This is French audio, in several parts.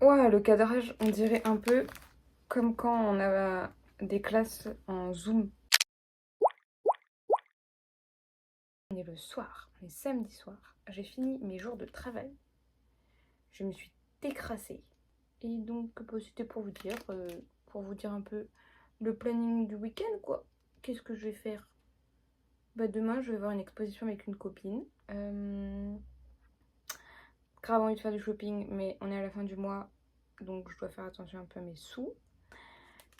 Ouais, le cadrage, on dirait un peu comme quand on a des classes en Zoom. On est le soir, on est samedi soir. J'ai fini mes jours de travail. Je me suis décrassée. Et donc, bah, c'était pour vous dire un peu le planning du week-end, quoi. Qu'est-ce que je vais faire? Bah, demain, je vais voir une exposition avec une copine. Grave envie de faire du shopping, mais on est à la fin du mois, donc je dois faire attention un peu à mes sous.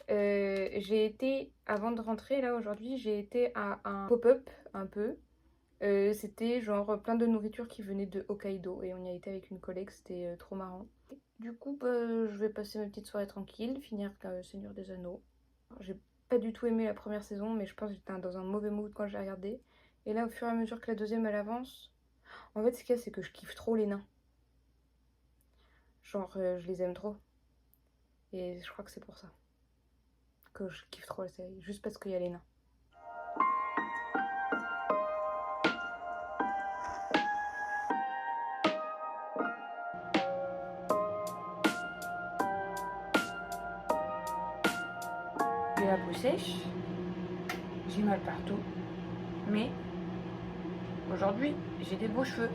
J'ai été, avant de rentrer là aujourd'hui, j'ai été à un pop-up un peu. C'était genre plein de nourriture qui venait de Hokkaido et on y a été avec une collègue, c'était trop marrant. Du coup, bah, je vais passer ma petite soirée tranquille, finir Seigneur des Anneaux. J'ai pas du tout aimé la première saison, mais je pense que j'étais dans un mauvais mood quand j'ai regardé. Et là, au fur et à mesure que la deuxième elle avance, en fait, ce qu'il y a, c'est que je kiffe trop les nains. Genre, je les aime trop. Et je crois que c'est pour ça que je kiffe trop la série, juste parce qu'il y a les nains. J'ai la peau sèche, j'ai mal partout, mais aujourd'hui, j'ai des beaux cheveux.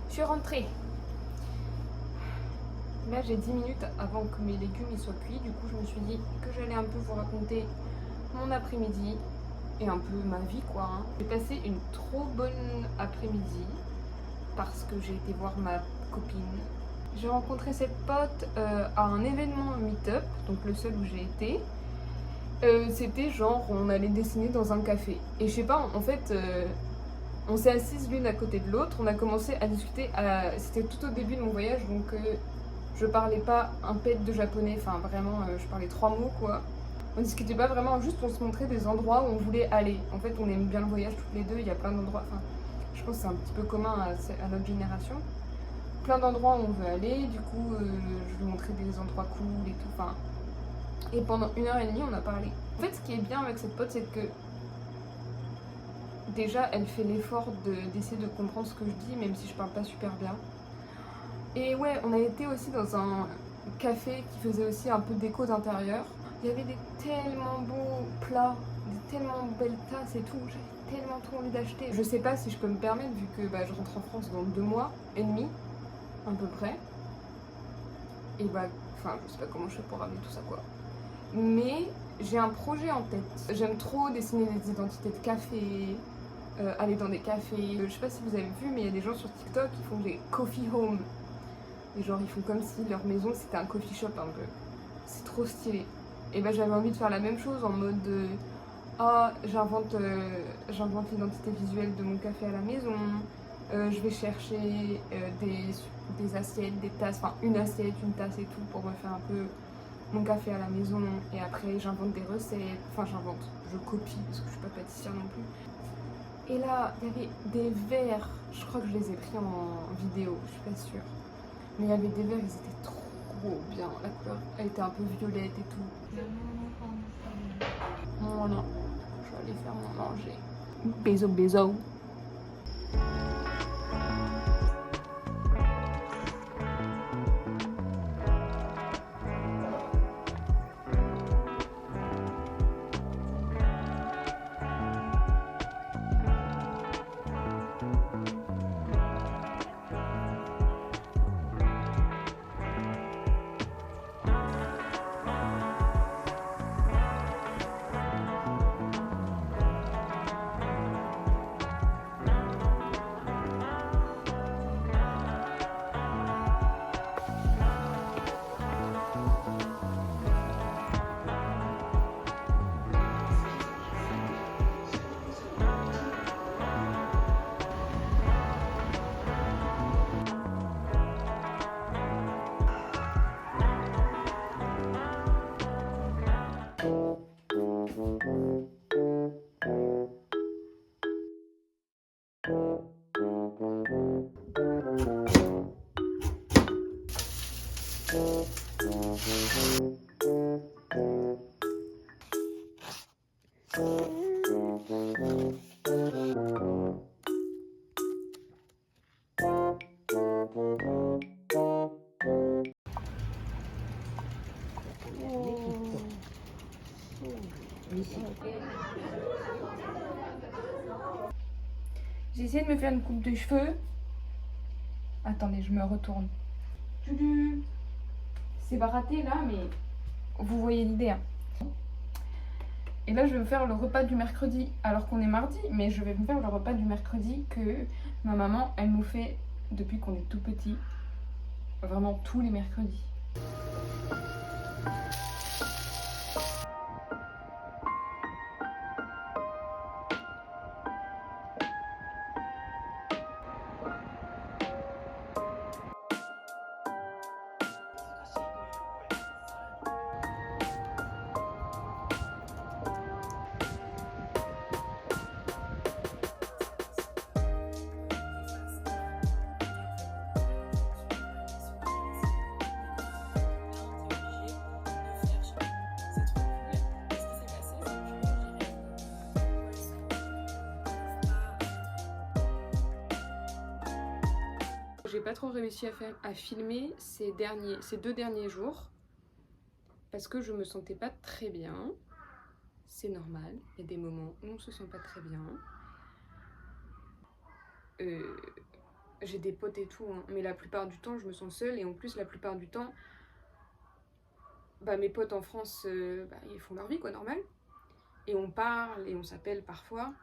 Je suis rentrée. Là, j'ai 10 minutes avant que mes légumes ils soient cuits. Du coup, je me suis dit que j'allais un peu vous raconter mon après-midi et un peu ma vie, quoi. J'ai passé une trop bonne après-midi parce que j'ai été voir ma copine. J'ai rencontré cette pote à un événement meet-up, donc le seul où j'ai été. C'était genre, on allait dessiner dans un café. Et je sais pas, en fait... on s'est assises l'une à côté de l'autre, on a commencé à discuter, c'était tout au début de mon voyage, donc je parlais pas un pet de japonais, enfin vraiment, je parlais 3 mots quoi. On discutait pas vraiment, juste on se montrait des endroits où on voulait aller. En fait, on aime bien le voyage toutes les deux, il y a plein d'endroits, enfin, je pense que c'est un petit peu commun à notre génération. Plein d'endroits où on veut aller, du coup, je lui montrais des endroits cool et tout, enfin. Et pendant 1h30, on a parlé. En fait, ce qui est bien avec cette pote, c'est que déjà, elle fait l'effort d'essayer de comprendre ce que je dis, même si je parle pas super bien. Et ouais, on a été aussi dans un café qui faisait aussi un peu déco d'intérieur. Il y avait des tellement beaux plats, des tellement belles tasses et tout. J'avais tellement trop envie d'acheter. Je sais pas si je peux me permettre vu que je rentre en France dans 2 mois et demi, à peu près. Et enfin, je sais pas comment je fais pour ramener tout ça quoi. Mais j'ai un projet en tête. J'aime trop dessiner des identités de café, aller dans des cafés. Je sais pas si vous avez vu, mais il y a des gens sur TikTok qui font des coffee home. Et genre, ils font comme si leur maison c'était un coffee shop un peu. C'est trop stylé. Et j'avais envie de faire la même chose en mode j'invente l'identité visuelle de mon café à la maison. Je vais chercher des assiettes, des tasses, enfin une assiette, une tasse et tout pour me faire un peu mon café à la maison. Et après j'invente des recettes, enfin j'invente, je copie parce que je suis pas pâtissière non plus. Et là, il y avait des verres, je crois que je les ai pris en vidéo, je suis pas sûre. Mais il y avait des verres, ils étaient trop bien, la couleur, elle était un peu violette et tout. Voilà, je vais aller faire mon manger. Bisous, bisous. J'ai essayé de me faire une coupe de cheveux. Attendez, je me retourne. C'est pas raté là, mais vous voyez l'idée. Hein. Et là, je vais me faire le repas du mercredi, alors qu'on est mardi, mais je vais me faire le repas du mercredi que ma maman, elle nous fait depuis qu'on est tout petit, vraiment tous les mercredis. J'ai pas trop réussi à filmer ces 2 derniers jours parce que je me sentais pas très bien. C'est normal, il y a des moments où on se sent pas très bien. J'ai des potes et tout, hein, mais la plupart du temps je me sens seule et en plus la plupart du temps, mes potes en France, ils font leur vie quoi, normal. Et on parle et on s'appelle parfois.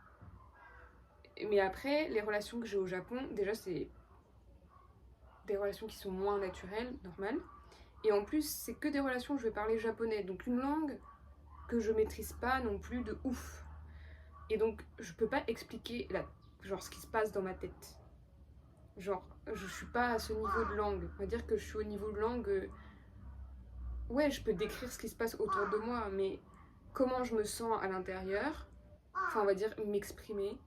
Mais après, les relations que j'ai au Japon, déjà c'est des relations qui sont moins naturelles, normales. Et en plus, c'est que des relations où je vais parler japonais, donc une langue que je maîtrise pas non plus de ouf. Et donc, je peux pas expliquer genre ce qui se passe dans ma tête. Genre, je suis pas à ce niveau de langue. On va dire que je suis au niveau de langue. Ouais, je peux décrire ce qui se passe autour de moi, mais comment je me sens à l'intérieur, enfin, on va dire m'exprimer,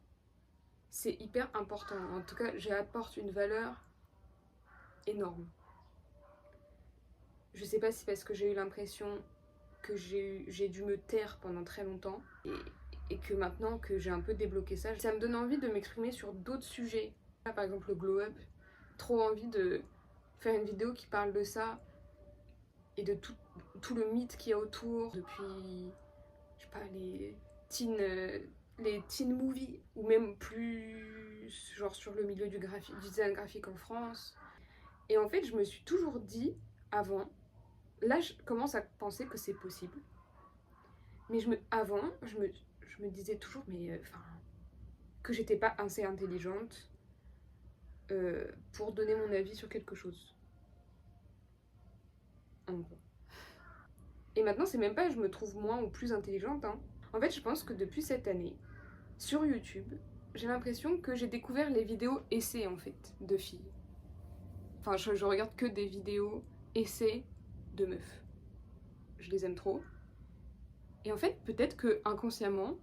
c'est hyper important. En tout cas, j'apporte une valeur énorme. Je sais pas si parce que j'ai eu l'impression que j'ai dû me taire pendant très longtemps et que maintenant que j'ai un peu débloqué ça me donne envie de m'exprimer sur d'autres sujets. Là, par exemple le glow-up, trop envie de faire une vidéo qui parle de ça et de tout le mythe qu'il y a autour depuis, je sais pas, les teen movies ou même plus genre sur le milieu du design graphique en France. Et en fait, je me suis toujours dit avant, là je commence à penser que c'est possible. Mais avant, je me disais toujours que j'étais pas assez intelligente pour donner mon avis sur quelque chose. En gros. Et maintenant, c'est même pas je me trouve moins ou plus intelligente. Hein. En fait, je pense que depuis cette année, sur YouTube, j'ai l'impression que j'ai découvert les vidéos essais en fait de filles. Enfin, je regarde que des vidéos essais de meufs. Je les aime trop. Et en fait, peut-être que inconsciemment,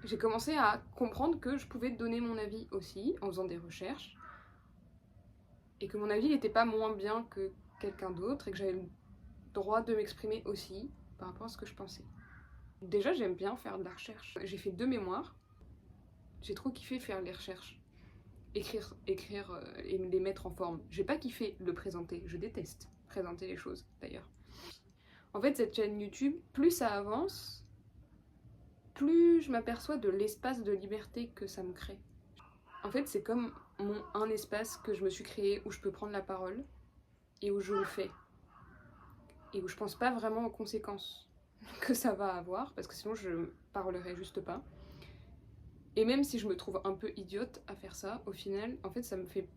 j'ai commencé à comprendre que je pouvais donner mon avis aussi en faisant des recherches. Et que mon avis n'était pas moins bien que quelqu'un d'autre et que j'avais le droit de m'exprimer aussi par rapport à ce que je pensais. Déjà, j'aime bien faire de la recherche. J'ai fait 2 mémoires. J'ai trop kiffé faire les recherches. Écrire et les mettre en forme. J'ai pas kiffé le présenter. Je déteste présenter les choses, d'ailleurs. En fait, cette chaîne YouTube, plus ça avance, plus je m'aperçois de l'espace de liberté que ça me crée. En fait, c'est comme un espace que je me suis créé où je peux prendre la parole et où je le fais. Et où je pense pas vraiment aux conséquences que ça va avoir, parce que sinon je parlerai juste pas. Et même si je me trouve un peu idiote à faire ça, au final, en fait, ça me fait...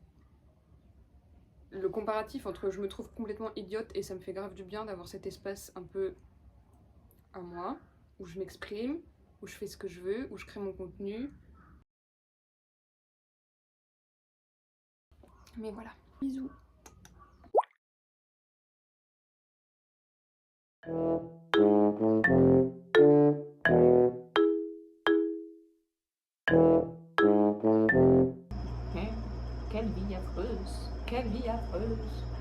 Le comparatif entre je me trouve complètement idiote et ça me fait grave du bien d'avoir cet espace un peu à moi, où je m'exprime, où je fais ce que je veux, où je crée mon contenu. Mais voilà, bisous. Quelle vie affreuse, quelle vie affreuse.